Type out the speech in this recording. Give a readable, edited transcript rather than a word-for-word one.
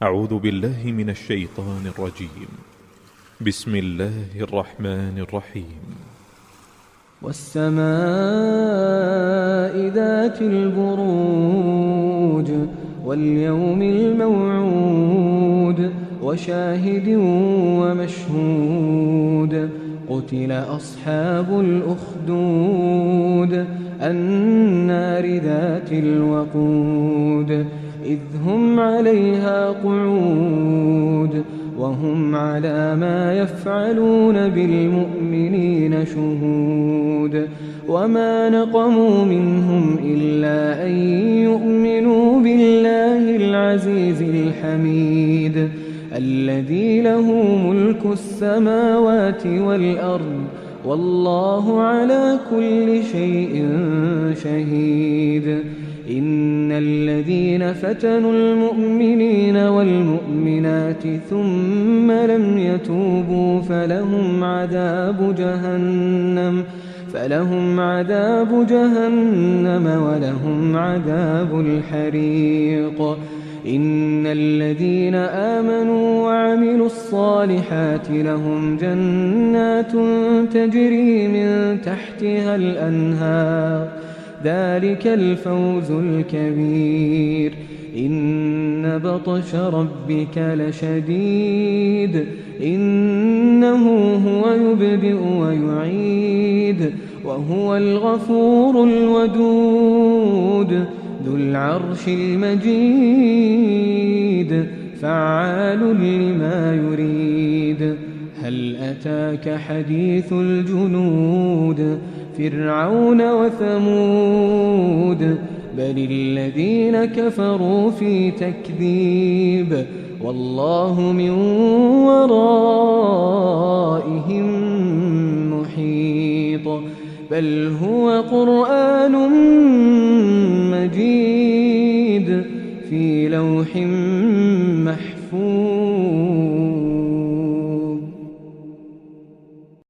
أعوذ بالله من الشيطان الرجيم. بسم الله الرحمن الرحيم. والسماء ذات البروج واليوم الموعود وشاهد ومشهود قتل أصحاب الأخدود النار ذات الوقود إذ هم عليها قعود وهم على ما يفعلون بالمؤمنين شهود وما نقموا منهم إلا أن يؤمنوا بالله العزيز الحميد الذي له ملك السماوات والأرض والله على كل شيء شهيد. إن الذين فتنوا المؤمنين والمؤمنات ثم لم يتوبوا فلهم عذاب جهنم ولهم عذاب الحريق. إن الذين آمنوا وعملوا الصالحات لهم جنات تجري من تحتها الأنهار ذلك الفوز الكبير. إن بطش ربك لشديد إنه هو يبدئ ويعيد وهو الغفور الودود ذو العرش المجيد فعال لما يريد. هل أتاك حديث الجنود فرعون وثمود بل الذين كفروا في تكذيب والله من ورائهم محيط. بل هو قرآن مجيد في لوح محفوظ.